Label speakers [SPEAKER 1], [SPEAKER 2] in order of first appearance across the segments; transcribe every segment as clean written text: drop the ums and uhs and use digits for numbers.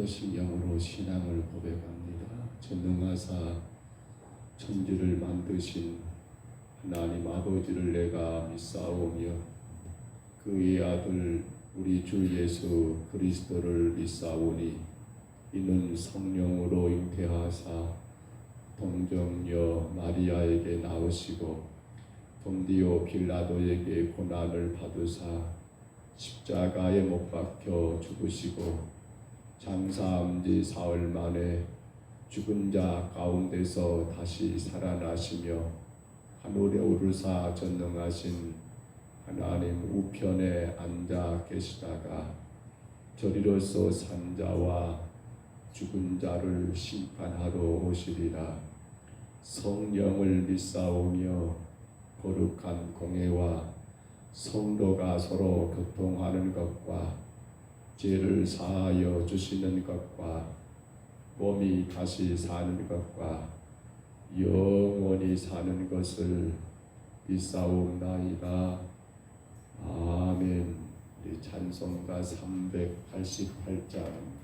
[SPEAKER 1] 신령으로 신앙을 고백합니다. 전능하사 천지를 만드신 하나님 아버지를 내가 믿사오며 그의 아들 우리 주 예수 그리스도를 믿사오니 이는 성령으로 잉태하사 동정녀 마리아에게 나으시고 본디오 빌라도에게 고난을 받으사 십자가에 못 박혀 죽으시고 장사한 지 사흘 만에 죽은 자 가운데서 다시 살아나시며 하늘에 오르사 전능하신 하나님 우편에 앉아 계시다가 저리로서 산 자와 죽은 자를 심판하러 오시리라. 성령을 믿사오며 거룩한 공회와 성도가 서로 교통하는 것과 죄를 사하여 주시는 것과 몸이 다시 사는 것과 영원히 사는 것을 믿사옵나이다. 아멘. 우리 찬송가 388장.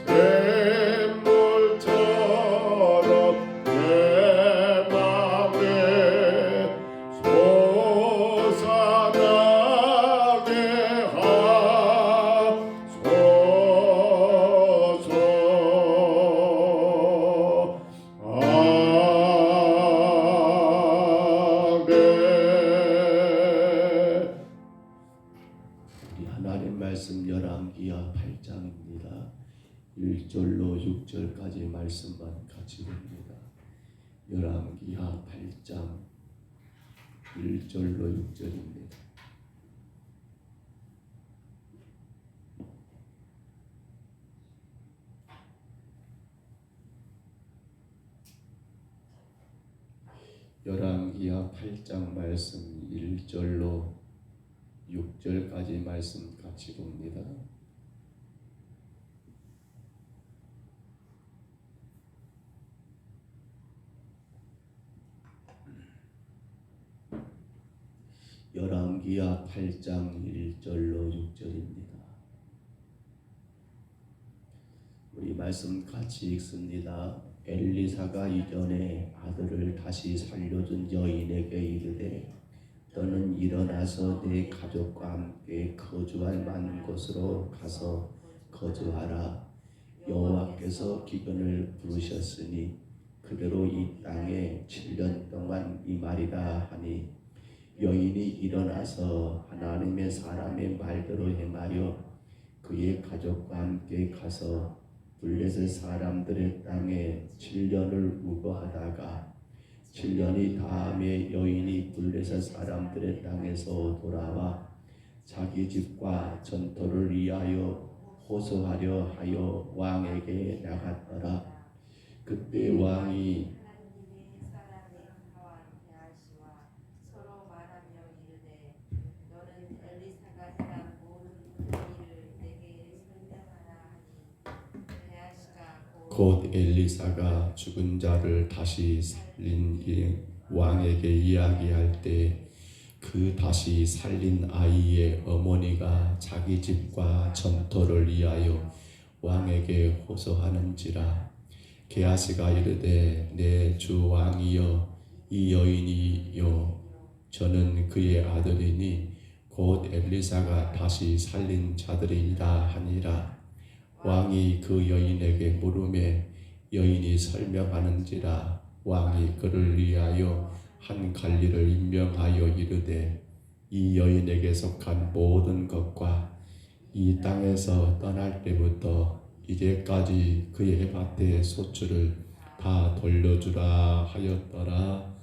[SPEAKER 1] 샘물처럼 내 맘에 솟아나게 하소서. 우리 하나님 말씀 열왕기하 8장입니다. 1절로 6절까지 말씀만 같이 봅니다. 열왕기하 8장 1절로 6절입니다. 열왕기하 8장 말씀 1절로 6절까지 말씀 같이 봅니다. 열왕기하 8장 1절로 6절입니다. 우리 말씀 같이 읽습니다. 엘리사가 이전에 아들을 다시 살려준 여인에게 이르되 너는 일어나서 내 가족과 함께 거주할 만한 곳으로 가서 거주하라. 여호와께서 기근을 부르셨으니 그대로 이 땅에 7년 동안 임하리라 하니 여인이 일어나서 하나님의 사람의 말대로 행하여 그의 가족과 함께 가서 블레셋 사람들의 땅에 7년을 우거하다가 7년이 다음에 여인이 블레셋 사람들의 땅에서 돌아와 자기 집과 전토를 위하여 호소하려 하여 왕에게 나갔더라. 그때 왕이 곧 엘리사가 죽은 자를 다시 살린 왕에게 이야기할 때 그 다시 살린 아이의 어머니가 자기 집과 전토를 위하여 왕에게 호소하는지라. 게하시가 이르되 내 주 왕이여 이 여인이요 저는 그의 아들이니 곧 엘리사가 다시 살린 자들이니라 하니라. 왕이 그 여인에게 물으매 여인이 설명하는지라. 왕이 그를 위하여 한 관리를 임명하여 이르되 이 여인에게 속한 모든 것과 이 땅에서 떠날 때부터 이제까지 그의 밭의 소출을 다 돌려주라 하였더라.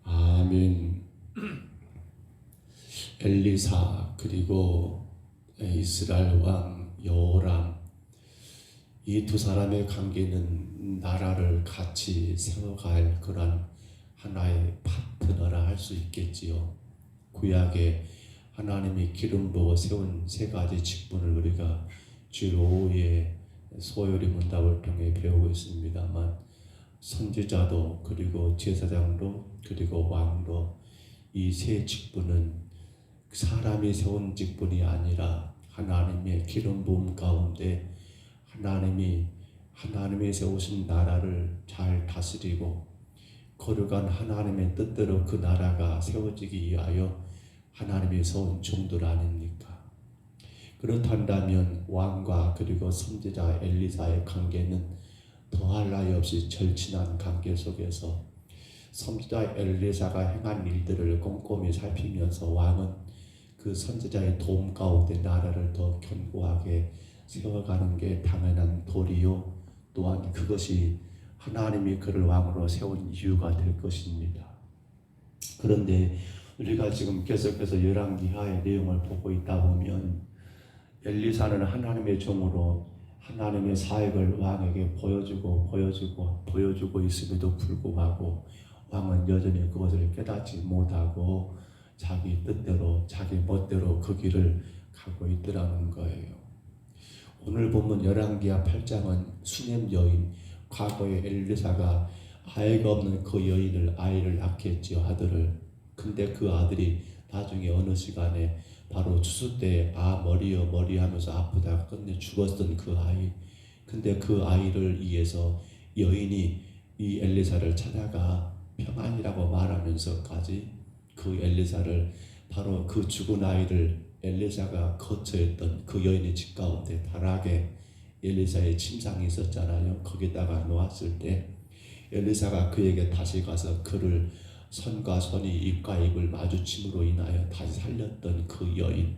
[SPEAKER 1] 아멘. 엘리사 그리고 이스라엘 왕 여호람, 이 두 사람의 관계는 나라를 같이 세워갈 그런 하나의 파트너라 할 수 있겠지요. 구약에 하나님이 기름 부어 세운 세 가지 직분을 우리가 주일 오후에 소요리 문답을 통해 배우고 있습니다만, 선지자도 그리고 제사장도 그리고 왕도 이 세 직분은 사람이 세운 직분이 아니라 하나님의 기름 부음 가운데 하나님이 세우신 나라를 잘 다스리고 거룩한 하나님의 뜻대로 그 나라가 세워지기 위하여 하나님이 세운 종들 아닙니까? 그렇다면 왕과 그리고 선지자 엘리사의 관계는 더할 나위 없이 절친한 관계 속에서 선지자 엘리사가 행한 일들을 꼼꼼히 살피면서 왕은 그 선지자의 도움 가운데 나라를 더 견고하게 세워가는 게 당연한 도리요, 또한 그것이 하나님이 그를 왕으로 세운 이유가 될 것입니다. 그런데 우리가 지금 계속해서 열왕기하의 내용을 보고 있다 보면 엘리사는 하나님의 종으로 하나님의 사역을 왕에게 보여주고 있음에도 불구하고 왕은 여전히 그것을 깨닫지 못하고 자기 뜻대로 자기 멋대로 그 길을 가고 있더라는 거예요. 오늘 보면 열왕기하 8장은 수넴 여인, 과거에 엘리사가 아이가 없는 그 여인을 아이를 낳게 했지요, 아들을. 근데 그 아들이 나중에 어느 시간에 바로 추수 때 머리여 머리 하면서 아프다가 끝내 죽었던 그 아이. 근데 그 아이를 위해서 여인이 이 엘리사를 찾아가 평안이라고 말하면서까지 그 엘리사를 바로 그 죽은 아이를 엘리사가 거처했던 그 여인의 집 가운데 다락에 엘리사의 침상이 있었잖아요. 거기다가 놓았을 때 엘리사가 그에게 다시 가서 그를 손과 손이 입과 입을 마주침으로 인하여 다시 살렸던 그 여인.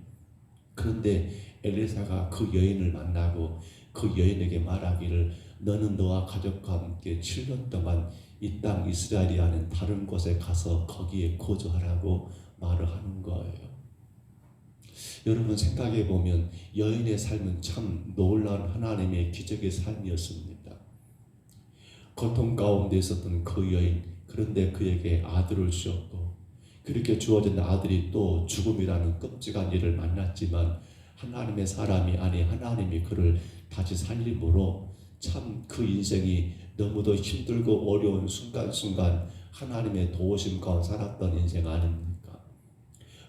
[SPEAKER 1] 그런데 엘리사가 그 여인을 만나고 그 여인에게 말하기를 너는 너와 가족과 함께 7년 동안 이 땅 이스라엘이 아닌 다른 곳에 가서 거기에 거주하라고 말을 하는 거예요. 여러분 생각해 보면 여인의 삶은 참 놀라운 하나님의 기적의 삶이었습니다. 고통 가운데 있었던 그 여인, 그런데 그에게 아들을 주었고 그렇게 주어진 아들이 또 죽음이라는 끔찍한 일을 만났지만 하나님의 사람이 아니 하나님이 그를 다시 살림으로 참 그 인생이 너무도 힘들고 어려운 순간순간 하나님의 도우심 가운데 살았던 인생 아닙니까?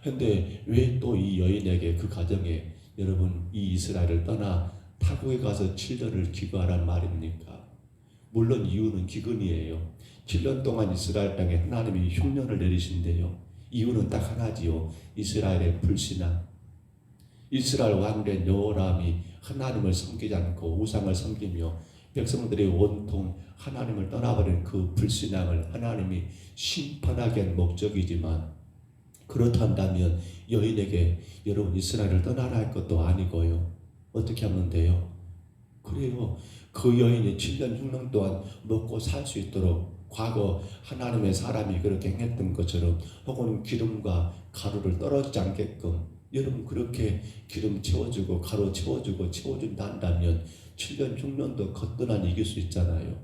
[SPEAKER 1] 근데 왜 또 이 여인에게 그 가정에 여러분 이 이스라엘을 떠나 타국에 가서 7년을 기거하란 말입니까? 물론 이유는 기근이에요. 7년 동안 이스라엘 땅에 하나님이 흉년을 내리신대요. 이유는 딱 하나지요. 이스라엘의 불신앙. 이스라엘 왕된 여호람이 하나님을 섬기지 않고 우상을 섬기며 백성들이 온통 하나님을 떠나버린 그 불신앙을 하나님이 심판하기 위한 목적이지만 그렇다면 여인에게 여러분 이스라엘을 떠나라 할 것도 아니고요. 어떻게 하면 돼요? 그래요. 그 여인이 7년 6년 동안 먹고 살 수 있도록 과거 하나님의 사람이 그렇게 행했던 것처럼 혹은 기름과 가루를 떨어지지 않게끔 여러분 그렇게 기름 채워주고 가루 채워준다 한다면 7년 6년도 거뜬한 이길 수 있잖아요.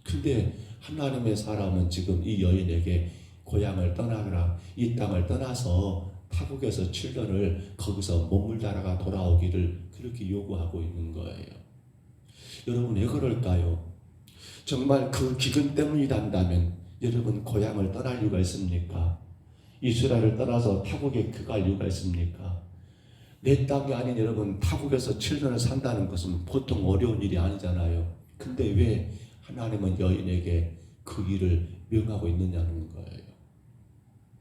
[SPEAKER 1] 근데 하나님의 사람은 지금 이 여인에게 고향을 떠나거나 이 땅을 떠나서 타국에서 7년을 거기서 머물다가 돌아오기를 그렇게 요구하고 있는 거예요. 여러분 왜 그럴까요? 정말 그 기근 때문이란다면 여러분 고향을 떠날 이유가 있습니까? 이스라엘을 떠나서 타국에 갈 이유가 있습니까? 내 땅이 아닌 여러분 타국에서 7년을 산다는 것은 보통 어려운 일이 아니잖아요. 근데 왜 하나님은 여인에게 그 일을 명하고 있느냐는 거예요.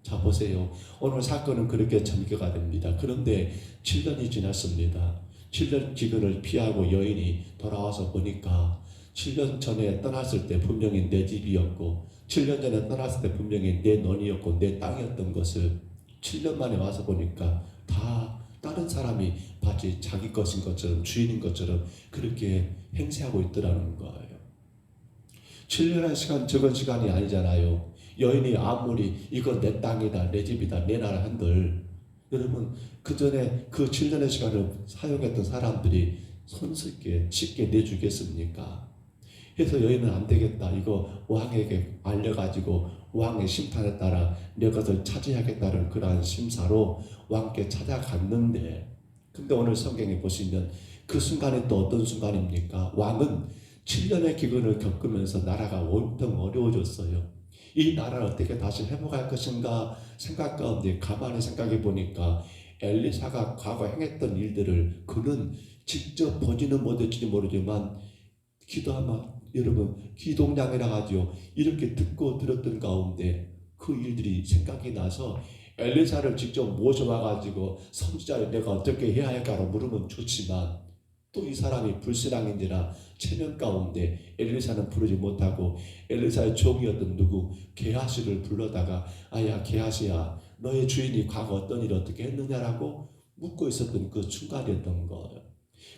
[SPEAKER 1] 자 보세요. 오늘 사건은 그렇게 전개가 됩니다. 그런데 7년이 지났습니다. 7년 기근을 피하고 여인이 돌아와서 보니까 7년 전에 떠났을 때 분명히 내 집이었고 7년 전에 떠났을 때 분명히 내 논이었고 내 땅이었던 것을 7년 만에 와서 보니까 다 다른 사람이 마치 자기 것인 것처럼 주인인 것처럼 그렇게 행세하고 있더라는 거예요. 7년의 시간 적은 시간이 아니잖아요. 여인이 아무리 이건 내 땅이다 내 집이다 내 나라 한들 여러분 그 전에 그 7년의 시간을 사용했던 사람들이 손쉽게 쉽게 내주겠습니까? 그래서 여인은 안 되겠다. 이거 왕에게 알려가지고 왕의 심판에 따라 내 것을 차지하겠다는 그러한 심사로 왕께 찾아갔는데 근데 오늘 성경에 보시면 그 순간이 또 어떤 순간입니까? 왕은 7년의 기근을 겪으면서 나라가 온통 어려워졌어요. 이 나라를 어떻게 다시 회복할 것인가 생각 가운데 가만히 생각해 보니까 엘리사가 과거 행했던 일들을 그는 직접 보지는 못했지 모르지만 기도하면 여러분 기동량이라 하죠. 이렇게 듣고 들었던 가운데 그 일들이 생각이 나서 엘리사를 직접 모셔와가지고 선지자를 내가 어떻게 해야 할까로 물으면 좋지만 또 이 사람이 불신앙인지라 체면 가운데 엘리사는 부르지 못하고 엘리사의 종이었던 누구 게하시를 불러다가 아야 게하시야 너의 주인이 과거 어떤 일을 어떻게 했느냐라고 묻고 있었던 그 순간이었던 거예요.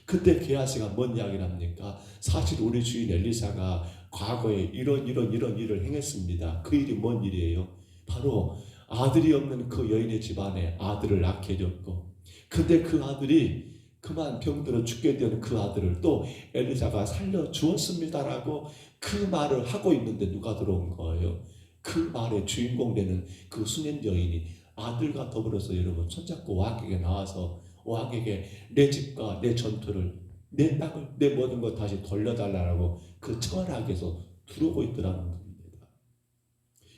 [SPEAKER 1] 그때 게하시가 뭔 이야기를 합니까? 사실 우리 주인 엘리사가 과거에 이런 일을 행했습니다. 그 일이 뭔 일이에요? 바로 아들이 없는 그 여인의 집안에 아들을 낳게 해줬고 근데 그 아들이 그만 병들어 죽게 된 그 아들을 또 엘리사가 살려주었습니다라고 그 말을 하고 있는데 누가 들어온 거예요? 그 말의 주인공 되는 그 수년 여인이 아들과 더불어서 여러분 손잡고 왕에게 나와서 왕에게 내 집과 내 전투를 내 땅을 내 모든 것 다시 돌려달라고 그 청하락에서 두르고 있더라는 겁니다.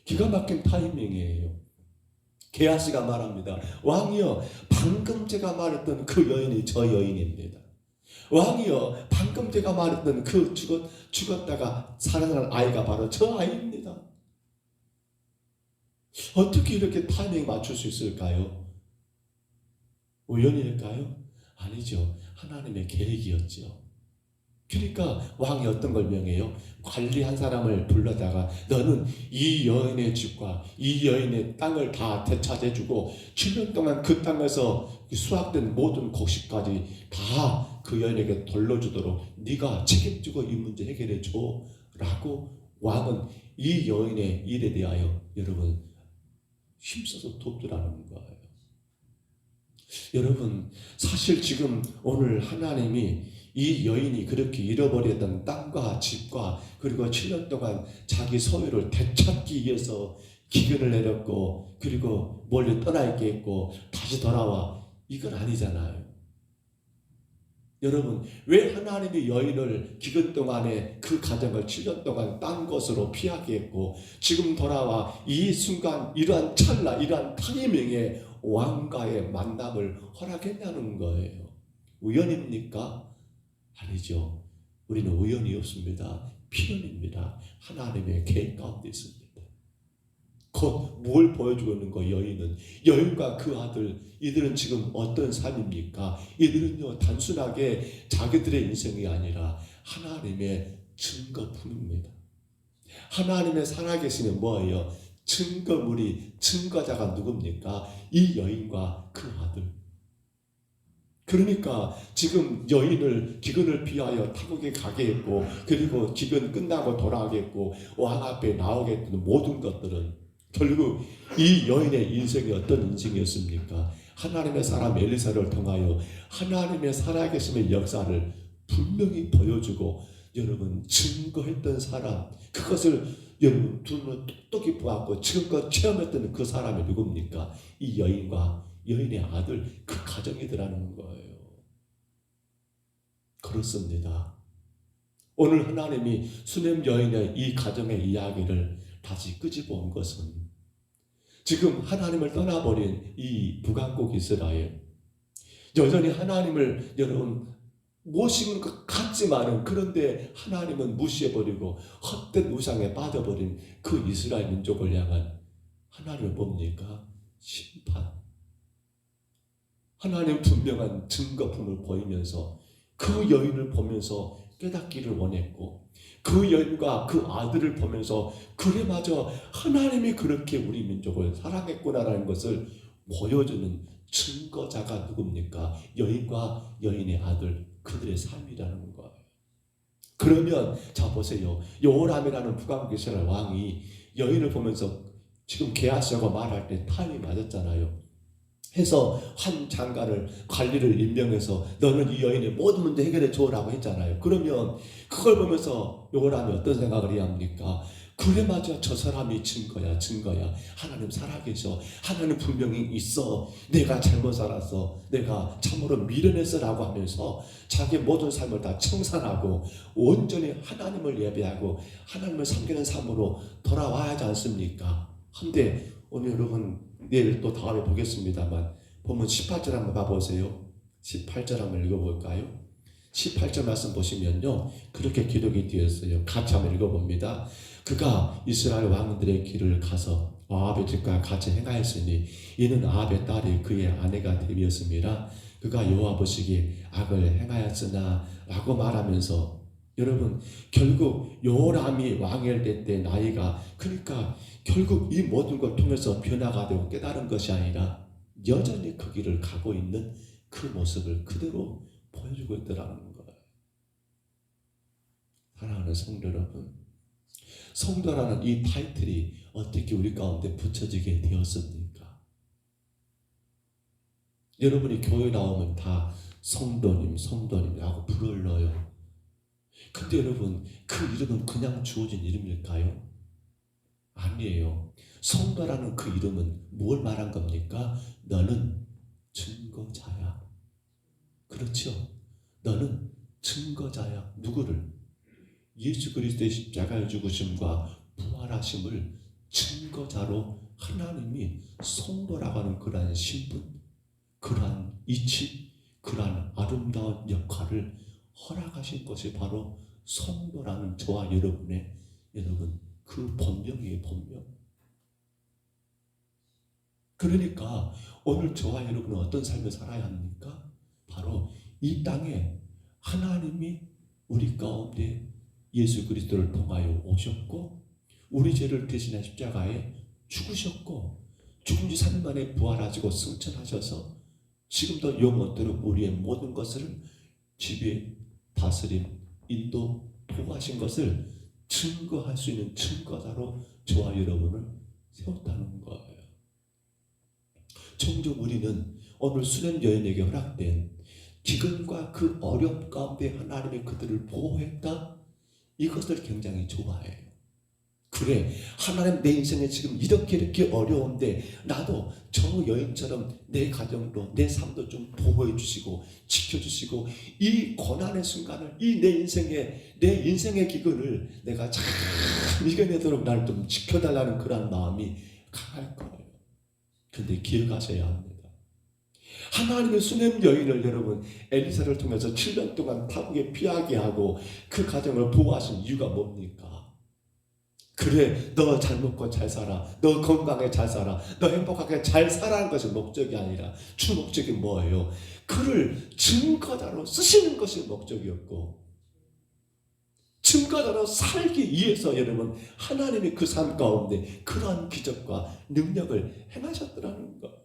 [SPEAKER 1] 기가 막힌 타이밍이에요. 게하시가 말합니다. 왕이여 방금 제가 말했던 그 여인이 저 여인입니다. 왕이여, 방금 제가 말했던 그 죽었다가 살아난 아이가 바로 저 아이입니다. 어떻게 이렇게 타이밍 맞출 수 있을까요? 우연일까요? 아니죠. 하나님의 계획이었죠. 그러니까 왕이 어떤 걸 명해요? 관리한 사람을 불러다가 너는 이 여인의 집과 이 여인의 땅을 다 되찾아주고 7년 동안 그 땅에서 수확된 모든 곡식까지 다 그 여인에게 돌려주도록 네가 책임지고 이 문제 해결해 줘 라고 왕은 이 여인의 일에 대하여 여러분 힘써서 돕더라는 거예요. 여러분, 사실 지금 오늘 하나님이 이 여인이 그렇게 잃어버렸던 땅과 집과 그리고 7년 동안 자기 소유를 되찾기 위해서 기근을 내렸고 그리고 멀리 떠나 있게 했고 다시 돌아와, 이건 아니잖아요. 여러분, 왜 하나님이 여인을 기근 동안에 그 가정을 7년 동안 딴 곳으로 피하게 했고 지금 돌아와 이 순간 이러한 찰나 이러한 타이밍에 왕과의 만남을 허락했냐는 거예요. 우연입니까? 아니죠. 우리는 우연이 없습니다. 필연입니다. 하나님의 계획 가운데 있습니다. 곧 뭘 보여주고 있는 거예요? 여인과 그 아들, 이들은 지금 어떤 삶입니까? 이들은요 단순하게 자기들의 인생이 아니라 하나님의 증거품입니다. 하나님의 살아계시는 뭐예요? 증거물이, 증거자가 누굽니까? 이 여인과 그 아들. 그러니까 지금 여인을 기근을 피하여 타국에 가게 했고 그리고 기근 끝나고 돌아가게 했고 왕 앞에 나오게 했던 모든 것들은 결국 이 여인의 인생이 어떤 인생이었습니까? 하나님의 사람 엘리사를 통하여 하나님의 살아계심의 역사를 분명히 보여주고 여러분 증거했던 사람, 그것을 여러분 두 눈을 똑똑히 보았고 지금껏 체험했던 그 사람이 누굽니까? 이 여인과 여인의 아들, 그 가정이더라는 거예요. 그렇습니다. 오늘 하나님이 수넴 여인의 이 가정의 이야기를 다시 끄집어 온 것은 지금 하나님을 떠나버린 이 북왕국 이스라엘, 여전히 하나님을 여러분 모시는 것 같지만은 그런데 하나님은 무시해버리고 헛된 우상에 빠져버린 그 이스라엘 민족을 향한 하나님을 뭡니까? 심판. 하나님 분명한 증거품을 보이면서 그 여인을 보면서 깨닫기를 원했고 그 여인과 그 아들을 보면서 그래 맞아, 하나님이 그렇게 우리 민족을 사랑했구나라는 것을 보여주는 증거자가 누굽니까? 여인과 여인의 아들, 그들의 삶이라는 거예요. 그러면 자 보세요. 여호람이라는 북왕국 이스라엘 왕이 여인을 보면서 지금 게하시하고 말할 때 타임이 맞았잖아요. 해서 한 장관을 관리를 임명해서 너는 이 여인의 모든 문제 해결해 줘라고 했잖아요. 그러면 그걸 보면서 여호람이 어떤 생각을 해야 합니까? 그래 맞아, 저 사람이 증거야. 하나님 살아계셔. 하나님 분명히 있어. 내가 잘못 살았어. 내가 참으로 미련했어라고 하면서 자기 모든 삶을 다 청산하고 온전히 하나님을 예배하고 하나님을 섬기는 삶으로 돌아와야 하지 않습니까? 근데 오늘 여러분 내일 또 다음에 보겠습니다만 보면 18절 한번 봐보세요. 18절 한번 읽어볼까요? 18절 말씀 보시면요 그렇게 기록이 되었어요. 같이 한번 읽어봅니다. 그가 이스라엘 왕들의 길을 가서 아합의 집과 같이 행하였으니 이는 아합의 딸이 그의 아내가 되었음이라. 그가 여호와 보시기에 악을 행하였으나 라고 말하면서 여러분 결국 여호람이 왕일 때 나이가, 그러니까 결국 이 모든 걸 통해서 변화가 되고 깨달은 것이 아니라 여전히 그 길을 가고 있는 그 모습을 그대로 보여주고 있더라는 거예요. 사랑하는 성도 여러분, 성도라는 이 타이틀이 어떻게 우리 가운데 붙여지게 되었습니까? 여러분이 교회 나오면 다 성도님이라고 불러요. 근데 여러분 그 이름은 그냥 주어진 이름일까요? 아니에요. 성도라는 그 이름은 뭘 말한 겁니까? 너는 증거자야. 그렇죠? 너는 증거자야. 누구를? 예수 그리스도의 십자가의 죽으심과 부활하심을 증거자로 하나님이 성도라고 하는 그러한 신분, 그러한 이치, 그러한 아름다운 역할을 허락하신 것이 바로 성도라는 저와 여러분의 그 본명이에요. 본명. 그러니까 오늘 저와 여러분은 어떤 삶을 살아야 합니까? 바로 이 땅에 하나님이 우리 가운데 예수 그리스도를 통하여 오셨고 우리 죄를 대신해 십자가에 죽으셨고 죽은 지 3일 만에 부활하시고 승천하셔서 지금도 영원토록 우리의 모든 것을 지배, 다스림, 인도, 보호하신 것을 증거할 수 있는 증거자로 저와 여러분을 세웠다는 거예요. 종종 우리는 오늘 수련 여인에게 허락된 기근과 그 어려움 가운데 하나님이 그들을 보호했다? 이것을 굉장히 좋아해요. 그래, 하나님 내 인생에 지금 이렇게 어려운데 나도 저 여인처럼 내 가정도 내 삶도 좀 보호해 주시고 지켜주시고 이 고난의 순간을 이 내 인생의 기근을 내가 잘 이겨내도록 나를 좀 지켜달라는 그런 마음이 강할 거예요. 근데 기억하셔야 합니다. 하나님의 수냄 여인을 여러분 엘리사를 통해서 7년 동안 타국에 피하게 하고 그 가정을 보호하신 이유가 뭡니까? 그래, 너 잘 먹고 잘 살아, 너 건강하게 잘 살아, 너 행복하게 잘 살아라는 것이 목적이 아니라 주 목적이 뭐예요? 그를 증거자로 쓰시는 것이 목적이었고 증거자로 살기 위해서 여러분 하나님이 그 삶 가운데 그러한 기적과 능력을 행하셨더라는 거예요.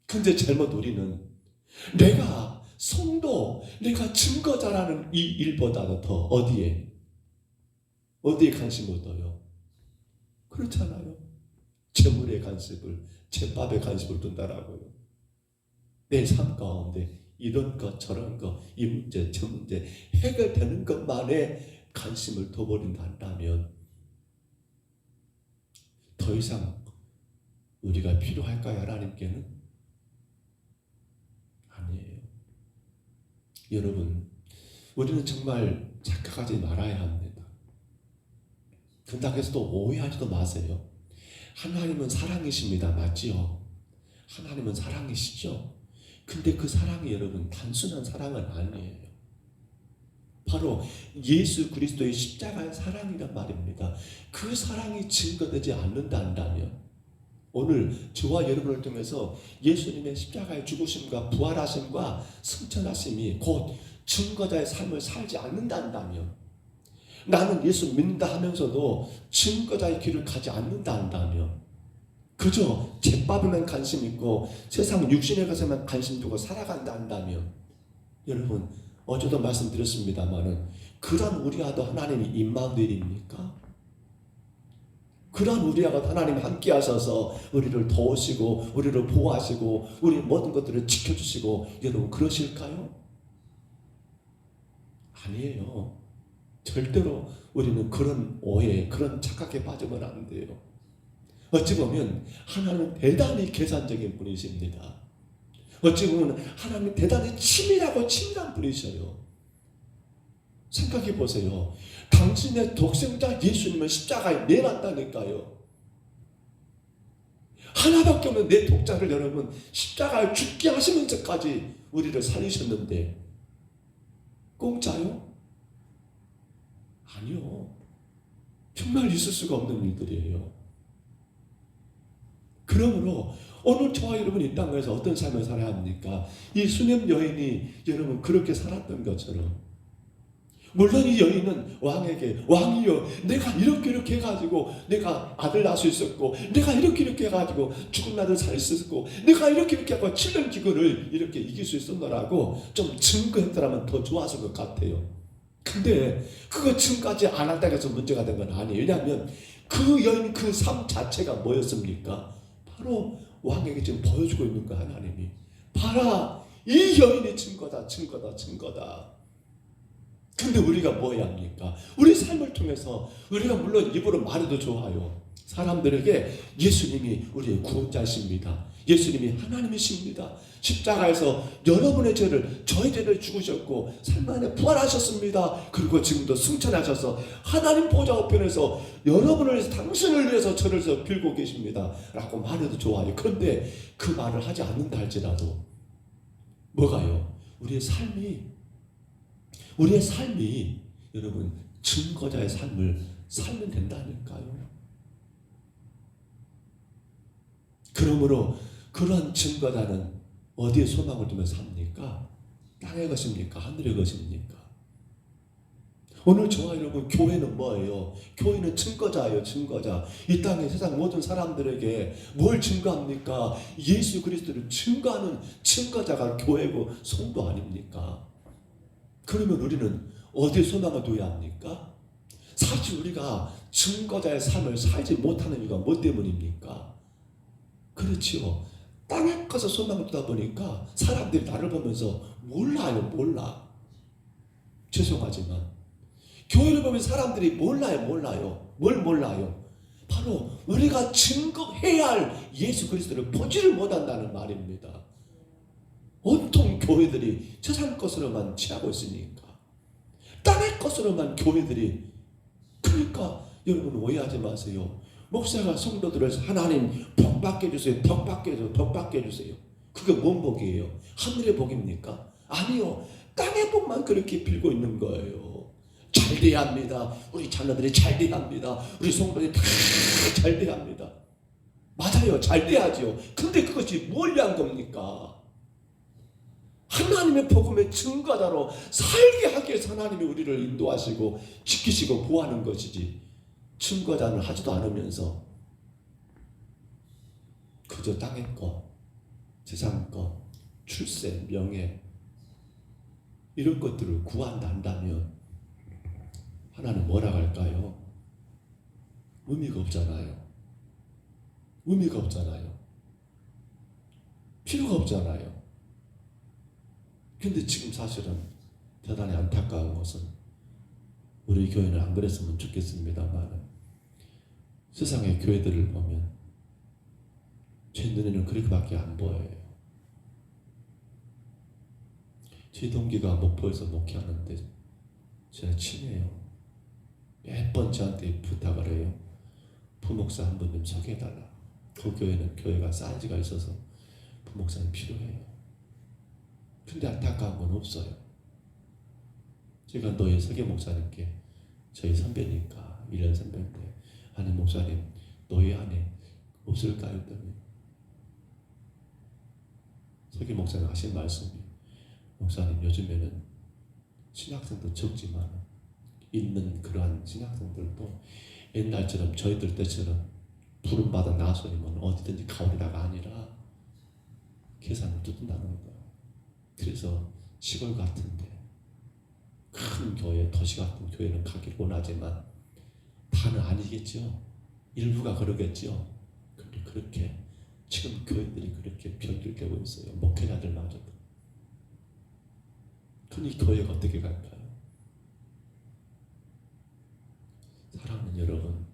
[SPEAKER 1] 근데 잘못 우리는 내가 성도, 내가 증거자라는 이 일보다도 더 어디에 관심을 둬요? 그렇잖아요. 재물에 관심을, 제밥에 관심을 둔다라고요. 내 삶 가운데 이런 것 저런 것, 이 문제 저 문제 해결되는 것만에 관심을 둬버린다 한다면 더 이상 우리가 필요할까요? 하나님께는? 아니에요. 여러분, 우리는 정말 착각하지 말아야 합니다. 그렇다고 해서 또 오해하지도 마세요. 하나님은 사랑이십니다. 맞지요? 하나님은 사랑이시죠? 근데 그 사랑이 여러분 단순한 사랑은 아니에요. 바로 예수 그리스도의 십자가의 사랑이란 말입니다. 그 사랑이 증거되지 않는다 한다면 오늘 저와 여러분을 통해서 예수님의 십자가의 죽으심과 부활하심과 승천하심이 곧 증거자의 삶을 살지 않는다 한다면 나는 예수 믿는다 하면서도 증거자의 길을 가지 않는다 한다면 그저 제밥에만 관심 있고 세상 육신에 가서만 관심 두고 살아간다 한다면 여러분 어제도 말씀드렸습니다마는 그런 우리와도 하나님이 임마누엘입니까? 그런 우리와도 하나님이 함께 하셔서 우리를 도우시고 우리를 보호하시고 우리 모든 것들을 지켜주시고 여러분 그러실까요? 아니에요. 절대로 우리는 그런 오해, 그런 착각에 빠지면 안 돼요. 어찌 보면 하나님은 대단히 계산적인 분이십니다. 어찌 보면 하나님은 대단히 치밀한 분이셔요. 생각해 보세요. 당신의 독생자 예수님을 십자가에 내놨다니까요. 하나밖에 없는 내 독자를 여러분 십자가에 죽게 하시면서까지 우리를 살리셨는데 공짜요? 아니요. 정말 있을 수가 없는 일들이에요. 그러므로 오늘 저와 여러분이 이 땅에서 어떤 삶을 살아야 합니까? 이 수냄 여인이 여러분 그렇게 살았던 것처럼 물론 이 여인은 왕에게 왕이여 내가 이렇게 해가지고 내가 아들 낳을 수 있었고 내가 이렇게 해가지고 죽은 나를 살 수 있었고 내가 이렇게 하고 7년 기근을 이렇게 이길 수 있었노라고 좀 증거했더라면 더 좋았을 것 같아요. 근데 그거 증거하지 않았다고 해서 문제가 된 건 아니에요. 왜냐하면 그 여인 그 삶 자체가 뭐였습니까? 바로 왕에게 지금 보여주고 있는 거 하나님이 봐라 이 여인의 증거다. 근데 우리가 뭐 해야 합니까? 우리 삶을 통해서 우리가 물론 입으로 말해도 좋아요. 사람들에게 예수님이 우리의 구원자이십니다. 예수님이 하나님이십니다. 십자가에서 여러분의 죄를 저의 죄를 죽으셨고 3일 만에 부활하셨습니다. 그리고 지금도 승천하셔서 하나님 보좌 우편에서 여러분을 위해서 당신을 위해서 저를 빌고 계십니다. 라고 말해도 좋아요. 그런데 그 말을 하지 않는다 할지라도 뭐가요? 우리의 삶이 우리의 삶이 여러분 증거자의 삶을 살면 된다니까요. 그러므로 그런 증거자는 어디에 소망을 두며 삽니까? 땅의 것입니까? 하늘의 것입니까? 오늘 저와 여러분 교회는 뭐예요? 교회는 증거자예요. 증거자. 이 땅의 세상 모든 사람들에게 뭘 증거합니까? 예수 그리스도를 증거하는 증거자가 교회고 성도 아닙니까? 그러면 우리는 어디에 소망을 둬야 합니까? 사실 우리가 증거자의 삶을 살지 못하는 이유가 뭐 때문입니까? 그렇지요. 땅의 것에 소망을 두다 보니까 사람들이 나를 보면서 몰라. 죄송하지만 교회를 보면 사람들이 몰라요. 뭘 몰라요? 바로 우리가 증거해야 할 예수 그리스도를 보지를 못한다는 말입니다. 온통 교회들이 세상 것으로만 취하고 있으니까, 땅의 것으로만 교회들이. 그러니까 여러분 오해하지 마세요. 목사가 성도들을 하나님 복 받게 해주세요. 복 받게 해주세요. 그게 뭔 복이에요? 하늘의 복입니까? 아니요. 땅의 복만 그렇게 빌고 있는 거예요. 잘 돼야 합니다. 우리 자녀들이 잘 돼야 합니다. 우리 성도들이 다 잘 돼야 합니다. 맞아요. 잘 돼야죠. 근데 그것이 뭘 위한 겁니까? 하나님의 복음의 증거자로 살게 하기 위해서 하나님이 우리를 인도하시고 지키시고 보호하는 것이지, 증거자를 하지도 않으면서 그저 땅의 것, 세상 것, 출세, 명예 이런 것들을 구한다 한다면 하나님 뭐라 할까요? 의미가 없잖아요. 필요가 없잖아요. 근데 지금 사실은 대단히 안타까운 것은 우리 교회는 안 그랬으면 좋겠습니다만 세상의 교회들을 보면 제 눈에는 그렇게밖에 안 보여요. 제 동기가 목포에서 목회하는데 제가 친해요. 매번 저한테 부탁을 해요. 부목사 한 분 좀 소개해달라. 그 교회는 교회가 사이즈가 있어서 부목사님 필요해요. 근데 안타까운 건 없어요. 제가 너희 서계 목사님께 저희 선배니까 1년 선배인데 아니 목사님 너희 안에 없을까요? 했더니 서계 목사님 하신 말씀이 목사님 요즘에는 신학생도 적지만 있는 그러한 신학생들도 옛날처럼 저희들 때처럼 부름받아 나서면 어디든지 가오리다가 아니라 계산을 뜯는다는 거예요. 그래서 시골 같은데 큰 교회, 도시 같은 교회는 가기를 원하지만 다는 아니겠죠. 일부가 그러겠죠. 근데 그렇게 지금 교회들이 그렇게 병들게 있어요. 목회자들마저도. 그러니 교회가 어떻게 갈까요? 사랑하는 여러분,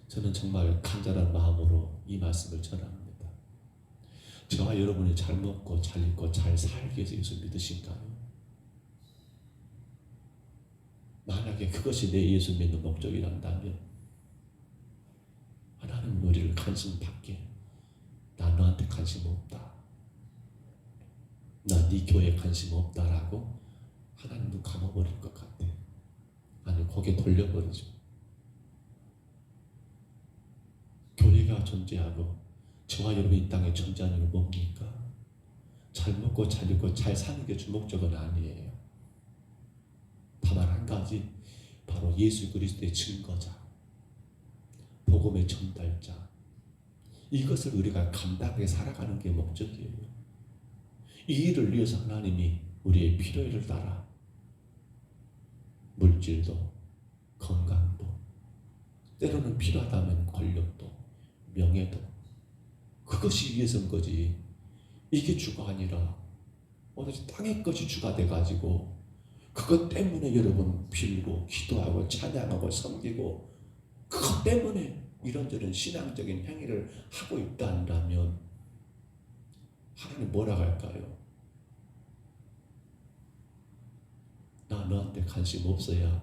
[SPEAKER 1] 저는 정말 간절한 마음으로 이 말씀을 전합니다. 저와 여러분이 잘 먹고 잘 입고 잘 살기 위해서 예수 믿으신가요? 만약에 그것이 내 예수 믿는 목적이란다면 하나님 우리를 관심 받게, 나 너한테 관심 없다, 나 네 교회에 관심 없다라고 하나님도 감아버릴 것 같아. 아니 고개 돌려버리죠. 교회가 존재하고 저와 여러분이 이 땅에 존재하는 게 뭡니까? 잘 먹고 잘 입고 잘 사는 게 주목적은 아니에요. 다만 한 가지, 바로 예수 그리스도의 증거자, 복음의 전달자, 이것을 우리가 감당해 살아가는 게 목적이에요. 이 일을 위해서 하나님이 우리의 필요를 따라 물질도 건강도 때로는 필요하다면 권력도 명예도 그것이 위해서인 거지. 이게 주가 아니라 오늘 땅의 것이 주가 돼가지고 그것 때문에 여러분 빌고 기도하고 찬양하고 섬기고 그것 때문에 이런저런 신앙적인 행위를 하고 있다면 하나님 뭐라 할까요? 나 너한테 관심 없어야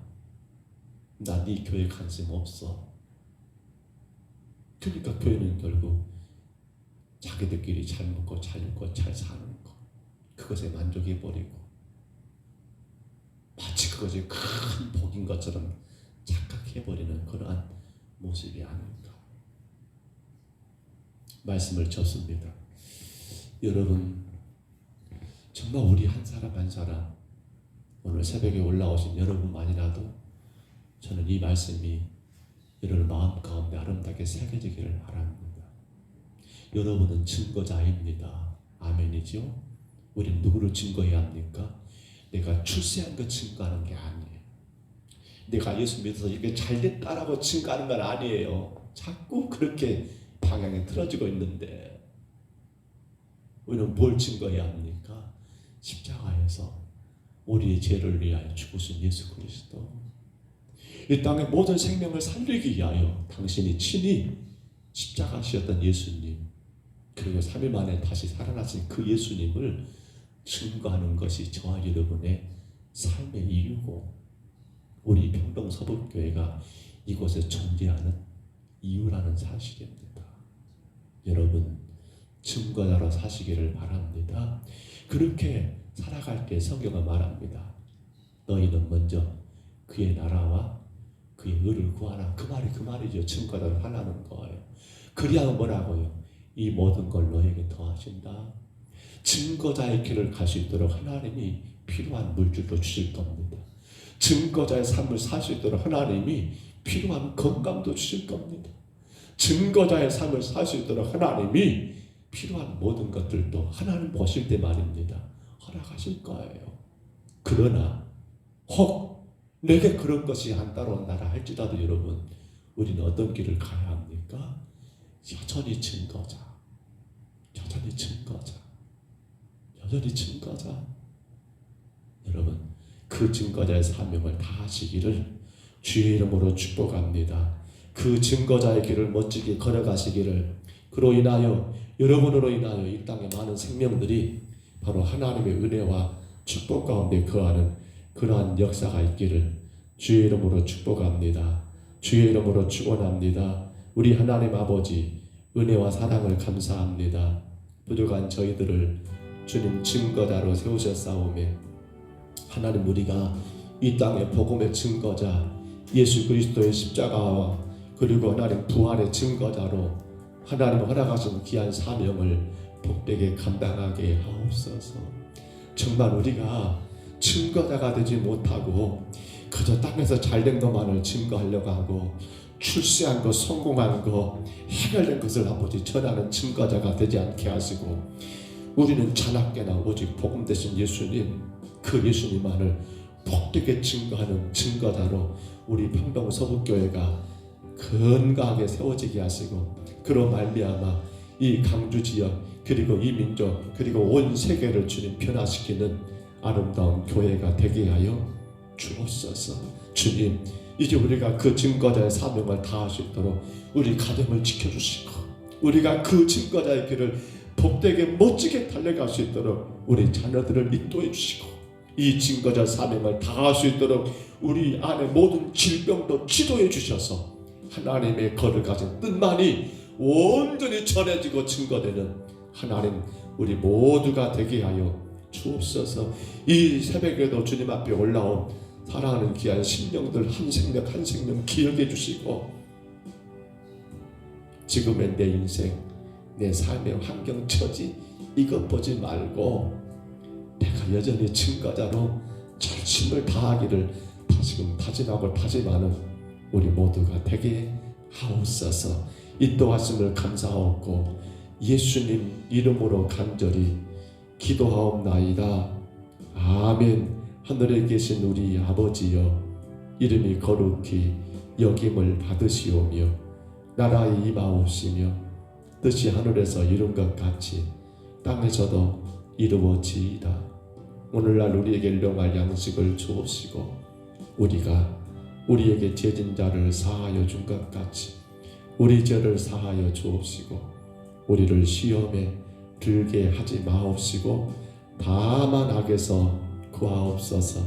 [SPEAKER 1] 나 네 교회 관심 없어. 그러니까 교회는 결국 자기들끼리 잘 먹고 잘 입고 잘 사는 것, 그것에 만족해버리고 그것이 큰 복인 것처럼 착각해버리는 그러한 모습이 아닌가. 말씀을 줬습니다. 여러분, 정말 우리 한 사람 한 사람, 오늘 새벽에 올라오신 여러분만이라도 저는 이 말씀이 여러분 마음 가운데 아름답게 새겨지기를 바랍니다. 여러분은 증거자입니다. 아멘이죠? 우리는 누구를 증거해야 합니까? 내가 출세한 거 증거하는 게 아니에요. 내가 예수 믿어서 이게 잘됐다라고 증거하는 건 아니에요. 자꾸 그렇게 방향이 틀어지고 있는데 우리는 뭘 증거해야 합니까? 십자가에서 우리의 죄를 위하여 죽으신 예수 그리스도, 이 땅의 모든 생명을 살리기 위하여 당신이 친히 십자가시었던 예수님, 그리고 3일 만에 다시 살아나신 그 예수님을 증거하는 것이 저와 여러분의 삶의 이유고, 우리 평동 서북교회가 이곳에 존재하는 이유라는 사실입니다. 여러분, 증거자로 사시기를 바랍니다. 그렇게 살아갈 때 성경은 말합니다. 너희는 먼저 그의 나라와 그의 의를 구하라. 그 말이죠. 증거자로 하라는 거예요. 그리하면 뭐라고요? 이 모든 걸 너에게 더하신다. 증거자의 길을 갈 수 있도록 하나님이 필요한 물질도 주실 겁니다. 증거자의 삶을 살 수 있도록 하나님이 필요한 건강도 주실 겁니다. 증거자의 삶을 살 수 있도록 하나님이 필요한 모든 것들도 하나님 보실 때 말입니다. 허락하실 거예요. 그러나 혹 내게 그런 것이 안 따라온다라 할지라도 여러분, 우리는 어떤 길을 가야 합니까? 여전히 증거자, 여전히 증거자, 여전히 증거자. 여러분, 그 증거자의 사명을 다하시기를 주의 이름으로 축복합니다. 그 증거자의 길을 멋지게 걸어가시기를, 그로 인하여 여러분으로 인하여 이 땅의 많은 생명들이 바로 하나님의 은혜와 축복 가운데 거하는 그러한 역사가 있기를 주의 이름으로 축복합니다. 주의 이름으로 축원합니다. 우리 하나님 아버지, 은혜와 사랑을 감사합니다. 부족한 저희들을 주님 증거자로 세우셨사오매, 하나님, 우리가 이 땅의 복음의 증거자 예수 그리스도의 십자가와 그리고 하나님 부활의 증거자로 하나님 허락하신 귀한 사명을 복되게 감당하게 하옵소서. 정말 우리가 증거자가 되지 못하고 그저 땅에서 잘된 것만을 증거하려고 하고 출세한 것, 성공한 것, 해결된 것을 아버지 전하는 증거자가 되지 않게 하시고, 우리는 자나깨나 오직 복음 되신 예수님, 그 예수님만을 복되게 증거하는 증거자로 우리 평동 서북교회가 건강하게 세워지게 하시고, 그로 말미암아 이 강주 지역 그리고 이 민족 그리고 온 세계를 주님 변화시키는 아름다운 교회가 되게 하여 주옵소서. 주님, 이제 우리가 그 증거자의 사명을 다할 수 있도록 우리 가정을 지켜주시고, 우리가 그 증거자의 길을 복되게 멋지게 달려갈 수 있도록 우리 자녀들을 인도해 주시고, 이 증거자 사명을 다할 수 있도록 우리 안에 모든 질병도 치료해 주셔서 하나님의 거를 가진 뜻만이 온전히 전해지고 증거되는 하나님, 우리 모두가 되게 하여 주옵소서. 이 새벽에도 주님 앞에 올라온 사랑하는 귀한 심령들 한 생명 한 생명 기억해 주시고, 지금의 내 인생, 내 삶의 환경 처지 이것 보지 말고 내가 여전히 증거자로 절심을 다하기를 다시금 다짐하고 다짐하는 우리 모두가 되게 하옵소서. 인도하심을 감사하옵고 예수님 이름으로 간절히 기도하옵나이다. 아멘. 하늘에 계신 우리 아버지여, 이름이 거룩히 여김을 받으시오며 나라에 임하옵시며 뜻이 하늘에서 이룬 것 같이 땅에서도 이루어지이다. 오늘날 우리에게 일용할 양식을 주옵시고 우리가 우리에게 죄진 자를 사하여 준 것 같이 우리 죄를 사하여 주옵시고 우리를 시험에 들게 하지 마옵시고 다만 악에서 구하옵소서.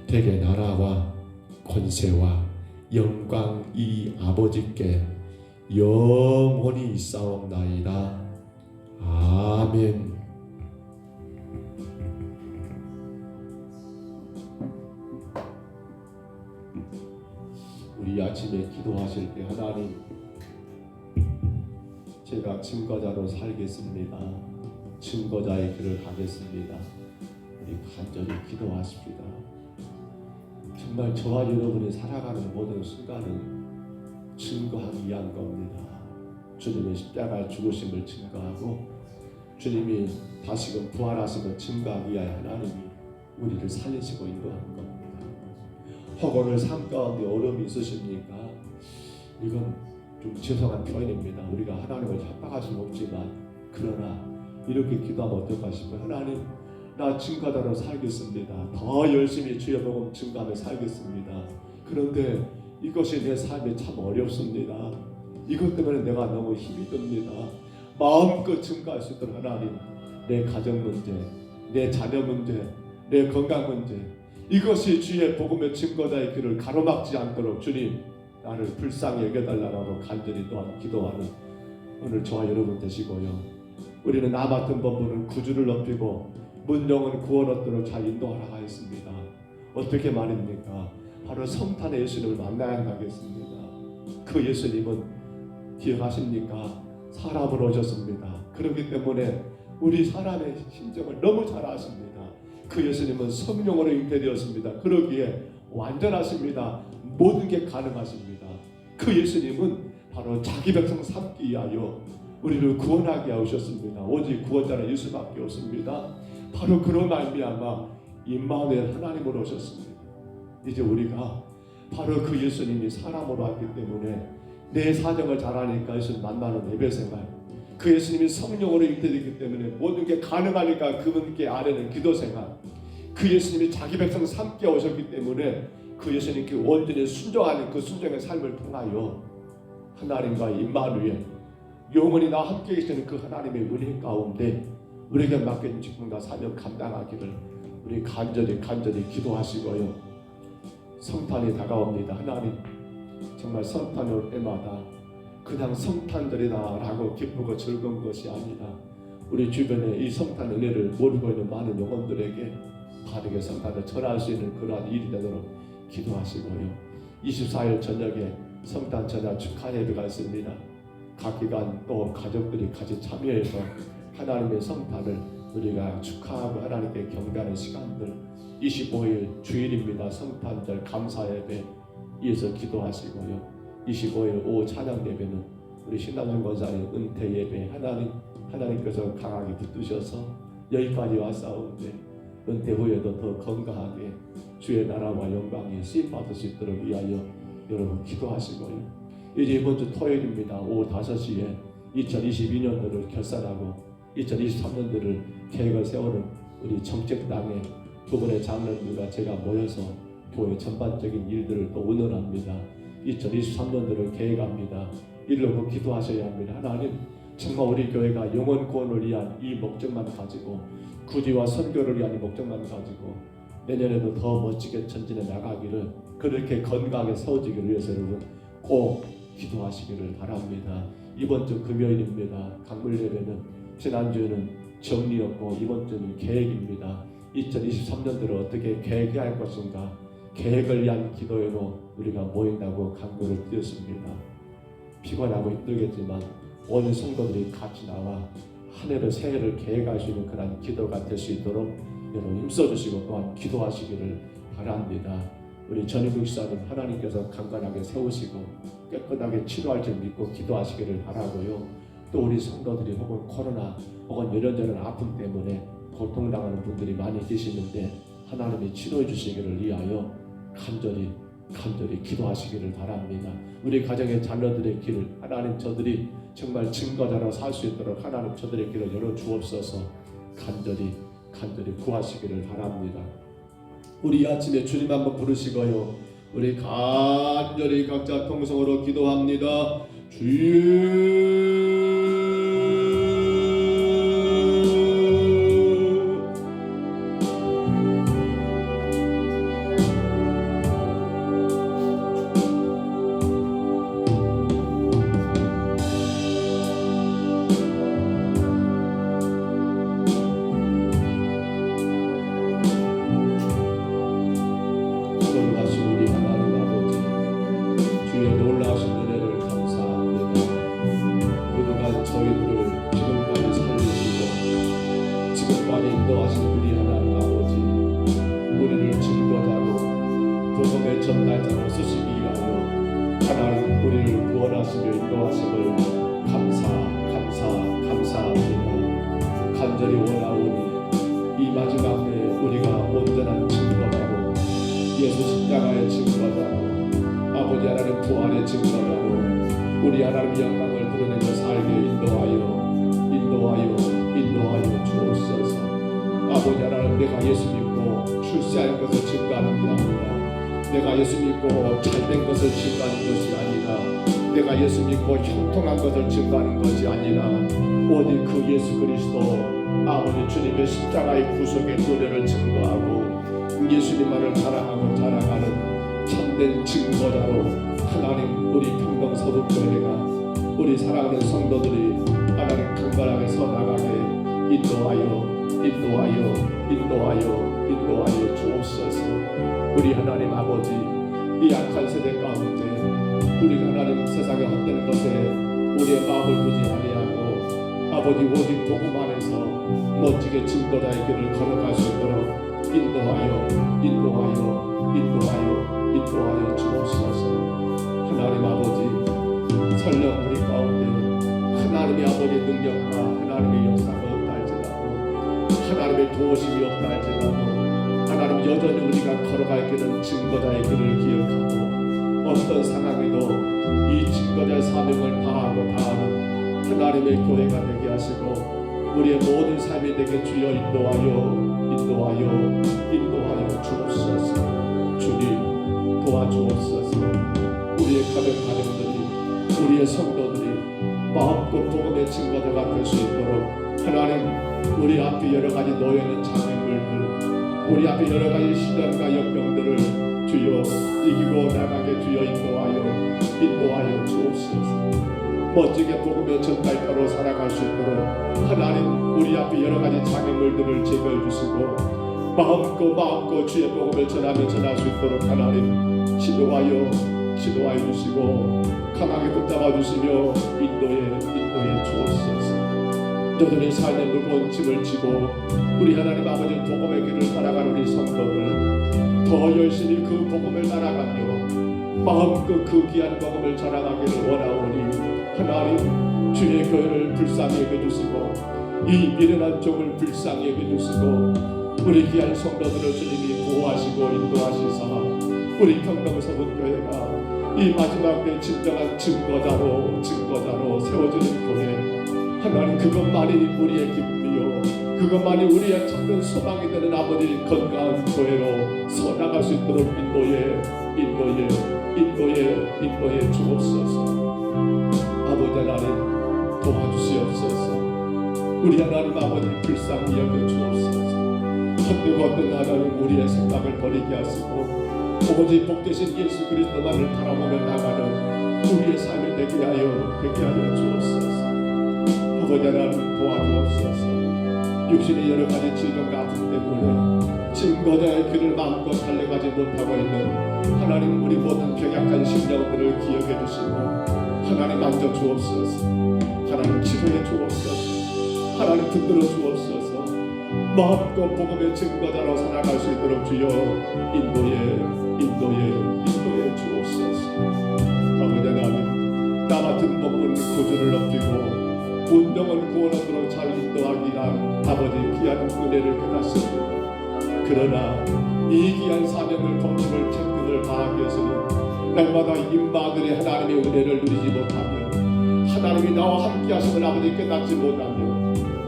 [SPEAKER 1] 대개 나라와 권세와 영광이 아버지께 영원히 있사옵나이다. 아멘.
[SPEAKER 2] 우리 아침에 기도하실 때 하나님, 제가 증거자로 살겠습니다. 증거자의 길을 가겠습니다. 우리 간절히 기도하십시다. 정말 저와 여러분이 살아가는 모든 순간은 증거하기 위한 겁니다. 주님의 십자가의 죽으심을 증거하고 주님이 다시금 부활하심을 증거하기 위하여 하나님이 우리를 살리시고 인도하는 겁니다. 혹 오늘 삶 가운데 어려움이 있으십니까? 이건 좀 죄송한 표현입니다. 우리가 하나님을 협박할 수는 없지만, 그러나 이렇게 기도하면 어떨까 싶어요. 하나님, 나 증거자로 살겠습니다. 더 열심히 주의 복음 증거하며 살겠습니다. 그런데 이것이 내 삶에 참 어렵습니다. 이것 때문에 내가 너무 힘이 듭니다. 마음껏 증거할 수 있도록 하나님, 내 가정 문제, 내 자녀 문제, 내 건강 문제, 이것이 주의 복음의 증거자의 길을 가로막지 않도록 주님, 나를 불쌍히 여겨달라고 간절히 또한 기도하는 오늘 저와 여러분 되시고요. 우리는 나 맡은 법부는 구주를 높이고 문정은 구원 얻도록 잘 인도하라 하였습니다. 어떻게 말입니까? 바로 성탄의 예수님을 만나야 하겠습니다. 그 예수님은 기억하십니까? 사람으로 오셨습니다. 그렇기 때문에 우리 사람의 심정을 너무 잘 아십니다. 그 예수님은 성령으로 잉태되었습니다. 그러기에 완전하십니다. 모든 게 가능하십니다. 그 예수님은 바로 자기 백성 삼기 위하여 우리를 구원하게 하셨습니다. 오직 구원자는 예수밖에 없습니다. 바로 그런 말미암아 임마누엘 하나님으로 오셨습니다. 이제 우리가 바로 그 예수님이 사람으로 왔기 때문에 내 사정을 잘 아니까 예수님 만나는 예배 생활, 그 예수님이 성령으로 잉태되기 때문에 모든 게 가능하니까 그분께 아뢰는 기도 생활, 그 예수님이 자기 백성 삼게 오셨기 때문에 그 예수님께 온전히 순종하는 그 순종의 삶을 통하여 하나님과 임마누엘, 영원히 나와 함께 계시는 그 하나님의 은혜 가운데 우리에게 맡긴 직분과 사명 감당하기를 우리 간절히 기도하시고요. 성탄이 다가옵니다. 하나님, 정말 성탄이 올 때마다 그냥 성탄절이다라고 기쁘고 즐거운 것이 아니라 우리 주변에 이 성탄 은혜를 모르고 있는 많은 영혼들에게 바르게 성탄을 전할 수 있는 그러한 일이 되도록 기도하시고요. 24일 저녁에 성탄 전야 축하 예배가 있습니다. 각 기관 또 가족들이 같이 참여해서 하나님의 성탄을 우리가 축하하고 하나님께 경배하는 시간들, 25일 주일입니다. 성탄절 감사 예배 이어서 기도하시고요. 25일 오후 찬양 예배는 우리 신남준 권사님 은퇴 예배, 하나님께서 강하게 붙드셔서 여기까지 왔사온데 은퇴 후에도 더 건강하게 주의 나라와 영광에 쓰임 받을 수 있도록 위하여 여러분 기도하시고요. 이제 이번 주 토요일입니다. 오후 5시에 2022년도를 결산하고 2023년도를 계획을 세우는 우리 정책당의 두 분의 장로님과 제가 모여서 교회 전반적인 일들을 또 의논합니다. 2023년도를 계획합니다. 이러고 기도하셔야 합니다. 하나님, 정말 우리 교회가 영혼 구원을 위한 이 목적만 가지고, 구지와 선교를 위한 이 목적만 가지고 내년에도 더 멋지게 전진해 나가기를, 그렇게 건강하게 세워지기를 위해서 여러분 꼭 기도하시기를 바랍니다. 이번 주 금요일입니다. 강물 예배는 지난주에는 정리였고 이번 주는 계획입니다. 2023년도를 어떻게 계획해야 할 것인가, 계획을 위한 기도회로 우리가 모인다고 강구를 드렸습니다. 피곤하고 힘들겠지만 오늘 성도들이 같이 나와 한 해를 새해를 계획할 수 있는 그런 기도가 될 수 있도록 여러분 힘써주시고 또한 기도하시기를 바랍니다. 우리 전인국 집사님 하나님께서 강건하게 세우시고 깨끗하게 치료할 줄 믿고 기도하시기를 바라고요. 또 우리 성도들이 혹은 코로나 혹은 이런저런 아픔 때문에 고통당하는 분들이 많이 계시는데 하나님이 치료해 주시기를 위하여 간절히 기도하시기를 바랍니다. 우리 가정의 자녀들의 길을 하나님, 저들이 정말 증거자로 살 수 있도록 하나님 저들의 길을 열어 주옵소서. 간절히 구하시기를 바랍니다. 우리 아침에 주님 한번 부르시고요. 우리 간절히 각자 통성으로 기도합니다. 주여, 전달자로 쓰시기 위하여 하나님 우리를 구원하시며 인도하심을 감사합니다. 간절히 원하오니 이 마지막 때에 우리가 온전한 증거자로 예수 십자가의 증거자로 아버지 하나님 부활의 증거자로 우리 하나님 영광을 드러내며 살게 인도하여 주옵소서. 아버지 하나님 내가 예수 믿고 출세한 것을 증거하는 게 아니라 내가 예수 믿고 잘된 것을 증거하는 것이 아니라 내가 예수 믿고 형통한 것을 증거하는 것이 아니라 오직 그 예수 그리스도 아버지 주님의 십자가의 구속의 노래를 증거하고 예수님만을 자랑하는 참된 증거자로 하나님 우리 평동서북교회가 우리 사랑하는 성도들이 하나님 강건하게 서나가게 인도하여 주옵소서. 우리 하나님 아버지 이 악한 세대 가운데 우리가 하나님 세상에 헛되는 것에 우리의 마음을 두지 아니하고 아버지 오직 복음 안에서 멋지게 증거자의 길을 걸어갈 수 있도록 인도하여 주옵소서. 하나님 아버지 설령 우리 가운데 하나님의 아버지 능력과 하나님의 역사가 없다 할지라도 하나님의 도우심이 없다 할지라도 하나님 여전히 우리가 걸어갈 길은 증거자의 길을 기억하고 어떤 상황에도 이 증거자의 사명을 다하는 하나님의 교회가 되게 하시고 우리의 모든 삶이 되게 주여 인도하여 주옵소서. 주님 도와주옵소서. 우리의 가정들이 우리의 성도들이 마음껏 복음의 증거자가 될 수 있도록 하나님 우리 앞에 여러 가지 놓여있는 장애물들 우리 앞에 여러 가지 시련과 역병들을 주여 이기고 나가게 주여 인도하여 주옵소서. 멋지게 복음의 전달자로 살아갈 수 있도록 하나님 우리 앞에 여러 가지 장애물들을 제거해 주시고 마음껏 주의 복음을 전할 수 있도록 하나님 지도하여 주시고 강하게 붙잡아 주시며 인도해 주옵소서. 여전히 삶의 무거운 짐을 지고 우리 하나님 아버지 복음의 길을 살아가는 우리 성도들 더 열심히 그 복음을 따라가며 마음껏 그 귀한 복음을 자랑하기를 원하오니 하나님 주의 교회를 불쌍히 여겨주시고 이 미련한 종을 불쌍히 여겨주시고 우리 귀한 성도들을 주님이 보호하시고 인도하시사 우리 평동서북교회가 이 마지막 때 진정한 증거자로 세워지는 교회 하나님 그것만이 우리의 기쁨이요 그것만이 우리의 참된 소망이 되는 아버지 건강한 교회로 서나갈 수 있도록 인도해 주옵소서. 아버지 하나님 도와주시옵소서. 우리 하나님 아버지 불쌍히 여겨 주옵소서. 헛되고 하나님 우리의 생각을 버리게 하시고 오직 복되신 예수 그리스도만을 바라보며 나가는 우리의 삶이 되게 하여 주옵소서. 아버지 하나님 도와주옵소서. 육신의 여러 가지 질병과 아픔 때문에 증거자의 길을 마음껏 달려가지 못하고 있는 하나님 우리 모든 병약한 심령들을 기억해 주시고 하나님 만져 주옵소서. 하나님 치료해 주옵소서. 하나님 붙들어 주옵소서. 마음껏 복음의 증거자로 살아갈 수 있도록 주여 인도해 주옵소서. 아버지 하나님 나 같은 몸은 구주를 넘기고 운명은 구원하도록 잘 인도하기 위한 아버지 귀한 은혜를 깨닫습니다. 그러나 이 귀한 사명을 검증을 책임을 다하기 위해서는 날마다 임마들의 하나님의 은혜를 누리지 못하며 하나님이 나와 함께 하심을 아버지 깨닫지 못하며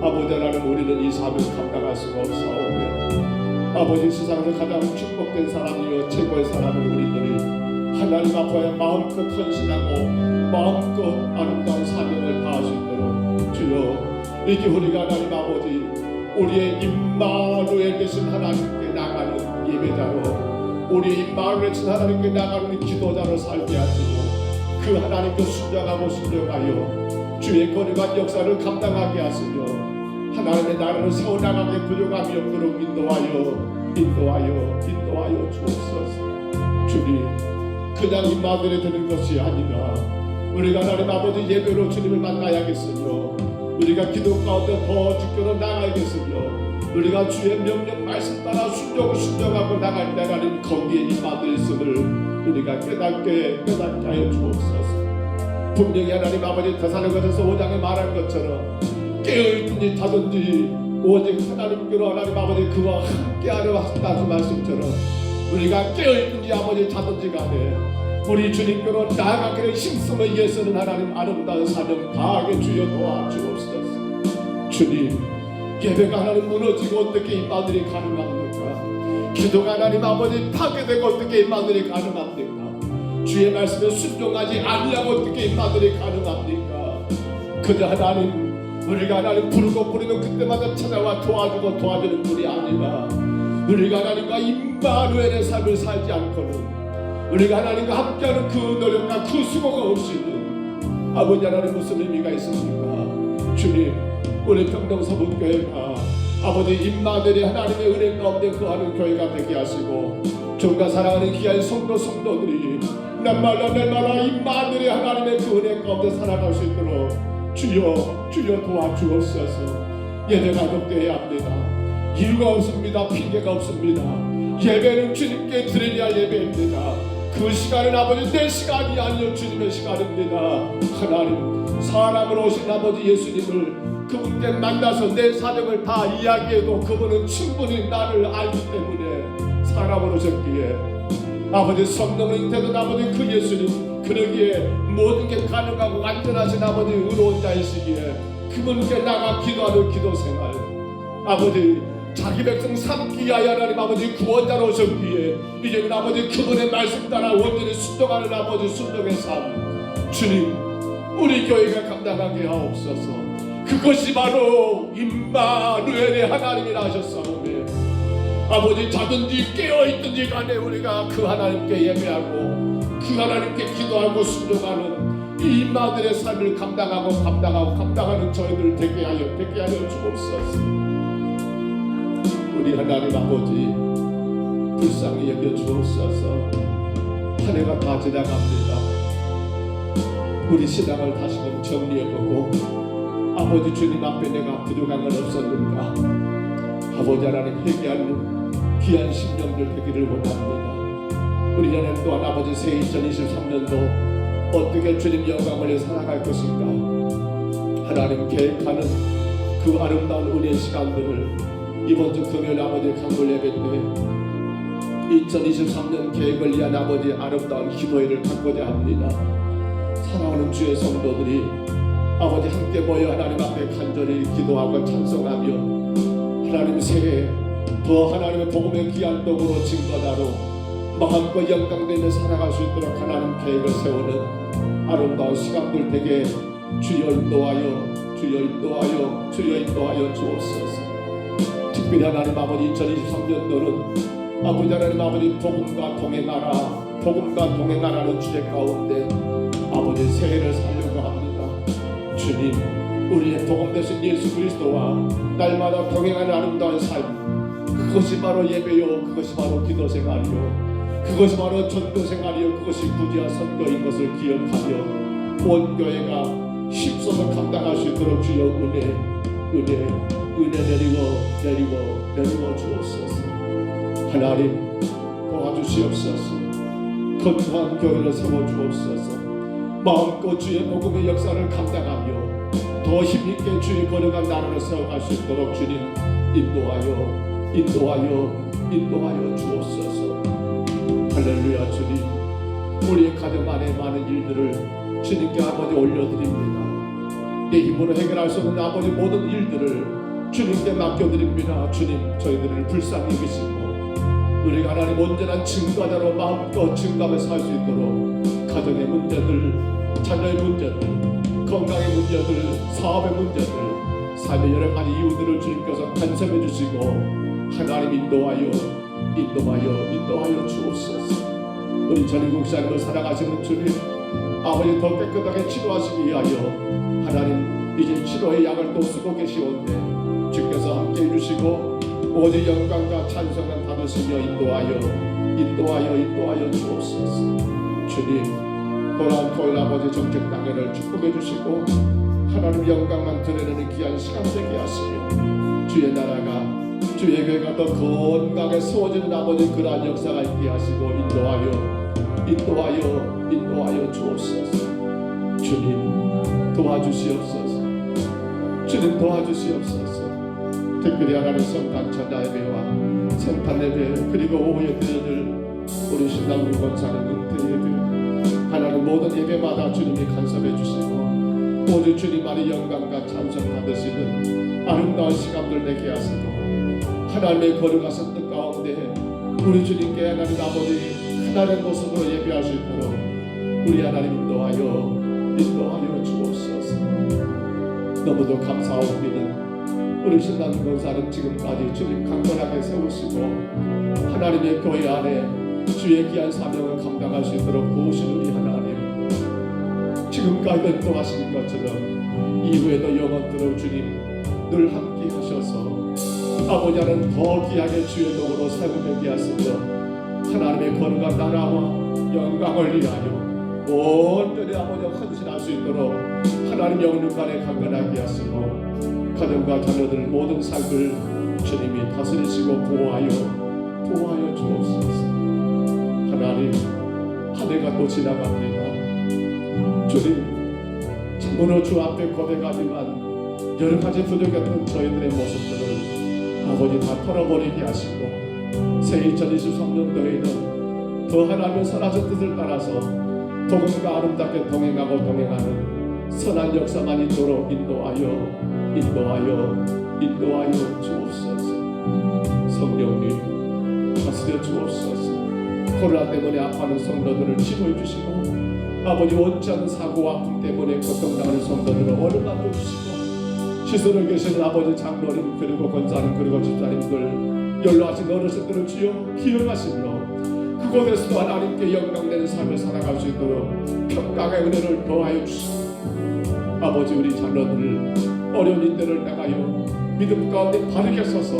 [SPEAKER 2] 아버지 하나님 우리는 이 사명을 감당할 수가 없사오며 아버지 세상에서 가장 축복된 사람이요 최고의 사람은 우리들이 하나님 앞에 마음껏 헌신하고 마음껏 아름다운 사명을 다할 수 있도록 주여 이제 우리가 하나님 아버지 우리의 임마누엘 되신 하나님께 나가는 예배자로 우리 임마누엘 되신 하나님께 나가는 기도자로 살게 하시고 그 하나님께 순종하여 주의 거룩한 역사를 감당하게 하시며 하나님의 나라를 세워나가게 부족함이 없도록 인도하여 주옵소서. 주님 그냥 임마누엘이 되는 것이 아니라 우리가 하나님 아버지 예배로 주님을 만나야겠으며 우리가 기도 가운데 더 지켜서 나가야겠으며 우리가 주의 명령 말씀 따라 순종하고 나갈 때 하나님 거기에 임하들 있음을 우리가 깨닫게 하여 주옵소서. 분명히 하나님 아버지 데살로니가서 5장에 말한 것처럼 깨어있든지 자든지 오직 하나님께로 하나님 아버지 그와 함께하려 하신다는 말씀처럼 우리가 깨어있든지 아버지 자든지 간에 우리 주님께로 나아가기를 힘쓰며 위해서는 하나님 아름다운 사명 다하게 주여 도와주옵소서. 주님, 예배가 하나님 무너지고 어떻게 이 마늘이 가능합니까? 기도가 하나님 아버지 파괴되고 어떻게 이 마늘이 가능합니까? 주의 말씀에 순종하지 않으려고 어떻게 이 마늘이 가능합니까? 그저 하나님 우리가 하나님 부르고 부르면 그때마다 찾아와 도와주고 도와주는 분이 아니라 우리가 하나님과 임마누엘의 삶을 살지 않고는 우리가 하나님과 함께하는 그 노력과 그 수고가 없이는 아버지 하나님 무슨 의미가 있습니까? 주님, 우리 평동서북교회가 아버지 임마누엘의 하나님의 은혜 가운데 거하는 교회가 되게 하시고 주님과 사랑하는 귀한 성도들이 날마다 임마누엘의 하나님의 그 은혜 가운데 살아갈 수 있도록 주여 도와주옵소서. 예배가 돕되어야 합니다. 이유가 없습니다. 핑계가 없습니다. 예배는 주님께 드려야 할 예배입니다. 그 시간은 아버지 내 시간이 아니요 주님의 시간입니다. 하나님 사람으로 오신 아버지 예수님을 그분께 만나서 내 사정을 다 이야기해도 그분은 충분히 나를 알기 때문에 사람으로 오셨기에 아버지 성령을 잉태된 아버지 그 예수님 그러기에 모든 게 가능하고 완전하신 아버지 의로운 자이시기에 그분께 나가 기도하는 기도 생활 아버지 자기 백성 삼기 위하여 하나님 아버지 구원자로 오셨기에 이제는 아버지 그분의 말씀 따라 온전히 순종하는 아버지 순종의 삶 주님 우리 교회가 감당하게 하옵소서. 그것이 바로 임마누엘의 하나님이라 하셨사오매 아버지 자든지 깨어있든지 간에 우리가 그 하나님께 예배하고 그 하나님께 기도하고 순종하는 이 임마누엘의 삶을 감당하는 저희들 되게 하여 주옵소서. 우리 하나님 아버지 불쌍히 여겨 주옵소서. 한 해가 다 지나갑니다. 우리 신앙을 다시금 정리해보고 아버지 주님 앞에 내가 부족한 건 없었는가 아버지 하나님 회개하는 귀한 심령들 되기를 원합니다. 우리 하나님 또한 아버지 새 2023년도 어떻게 주님 영광을 살아갈 것인가 하나님 계획하는 그 아름다운 은혜 시간들을 이번 주 금요일 아버지 강물 예배 때 2023년 계획을 위한 아버지 아름다운 기도회를 갖고자 합니다. 사랑하는 주의 성도들이 아버지 함께 모여 하나님 앞에 간절히 기도하고 찬송하며 하나님 새해 더 하나님의 복음의 귀한 떡으로 증거자로 마음과 영광되는 살아갈 수 있도록 하나님 계획을 세우는 아름다운 시간들 되게 주여 인도하여 주옵소서. 특별히 하나님 아버지 2023년도는 아버지 하나님 아버지 복음과 동행하라는 주제 가운데 아버지 새해를 살려고 합니다. 주님 우리의 복음 되신 예수 그리스도와 날마다 동행하는 아름다운 삶 그것이 바로 예배요 그것이 바로 기도 생활이요 그것이 바로 전도 생활이요 그것이 구제와 선교인 것을 기억하며 온 교회가 힘써서 감당할 수 있도록 주여 은혜 내리고 주옵소서. 하나님 도와주시옵소서. 건강한 교회를 세워주옵소서. 마음껏 주의 복음의 역사를 감당하며 더 힘있게 주의 거룩한 나라를 세워갈 수 있도록 주님 인도하여 주옵소서. 할렐루야. 주님 우리의 가정 안에 많은 일들을 주님께 아버지 올려드립니다. 내 힘으로 해결할 수 없는 아버지 모든 일들을 주님께 맡겨드립니다. 주님 저희들을 불쌍히 여기시고 우리가 하나님 온전한 증거자로 마음껏 증거하며 살 수 있도록 가정의 문제들, 자녀의 문제들, 건강의 문제들, 사업의 문제들, 삶의 여러 가지 이유들을 주님께서 간섭해 주시고 하나님 인도하여 주옵소서. 우리 전인국 시장을 살아가시는 주님 아버지 더 깨끗하게 치료하시기 위하여 하나님 이제 치료의 약을 또 쓰고 계시온데 주께서 함께 해주시고 오직 영광과 찬송을 받으시며 인도하여 주옵소서. 주님 돌아온 토요일 아버지 정책 당회를 축복해 주시고 하나님 영광만 드러내는 귀한 시간 되게 하시며 주의 나라가 주의 교회가 더 건강에 세워지는 아버지 그러한 역사가 있게 하시고 인도하여 주옵소서. 주님 도와주시옵소서. 주님 도와주시옵소서. 특별히 하나님 성탄 전자 예배와 생탄 예배 그리고 오후 예배들 우리 신당 물건사는 은퇴 예배 하나님 모든 예배마다 주님이 간섭해 주시고 오직 주님만이 영광과 찬송 받으시는 아름다운 시간들 되게 하시고 하나님의 거룩하신 뜻 가운데 우리 주님께 하나님 아버지 하나님 모습으로 예배할 수 있도록 우리 하나님 인도하여 주옵소서. 너무도 감사하옵니다. 우리 신당 권사는 지금까지 주님 강건하게 세우시고 하나님의 교회 안에 주의 귀한 사명을 감당할 수 있도록 도우신 우리 하나님, 지금까지 인도하시는 것처럼 이후에도 영원토록 주님 늘 함께 하셔서 아버지 하나님 더 귀하게 주의 도구로 사용되게 하시며 하나님의 거룩한 나라와 영광을 위하여 온전히 아버지와 헌신할 수 있도록 하나님 영육간에 강건하게 하시고 가정과 자녀들 모든 삶을 주님이 다스리시고 보호하여 주옵소서. 하나님 한 해가 또 지나갑니다. 주님 참으로 주 앞에 고백하지만 여러 가지 부족했던 저희들의 모습들을 아버지 다 털어버리게 하시고 새 2023년도에는 더 하나님의 선하신 뜻을 따라서 복음과 아름답게 동행하는 선한 역사만 있도록 인도하여 주옵소서. 성령님 다스려 주옵소서. 코로나 때문에 아파하는 성도들을 치료해 주시고 아버지 원치 않은 사고와 아픔 때문에 고통당하는 성도들을 어루만져 주시고 시설에 계시는 아버지 장로님 그리고 권사님 그리고 집사님들 연로하신 어르신들을 주여 기억하시며 그곳에서도 하나님께 영광되는 삶을 살아갈 수 있도록 평강의 은혜를 더하여 주시고 아버지 우리 자녀들을 어려운 인들을 향하여 믿음 가운데 바르게 서서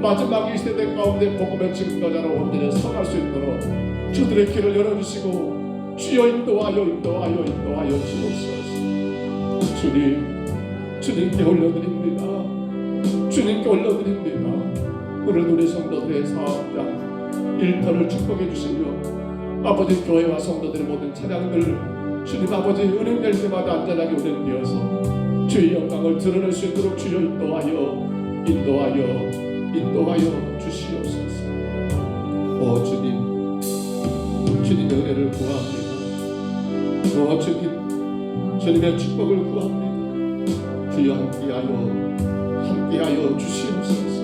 [SPEAKER 2] 마지막 이 세대 가운데 복음의 증거자로 온전히 서갈 수 있도록 주들의 길을 열어주시고 주여 인도하여 주옵소서. 주님께 올려드립니다. 오늘 우리 성도들의 사업장 일터를 축복해 주시며 아버지 교회와 성도들의 모든 차량들 주님 아버지 은행될 때마다 안전하게 운행되어서 주의 영광을 드러낼 수 있도록 주여 인도하여 주시옵소서. 오 주님의 은혜를 구합니다. 오 주님의 축복을 구합니다. 주여 함께하여 주시옵소서.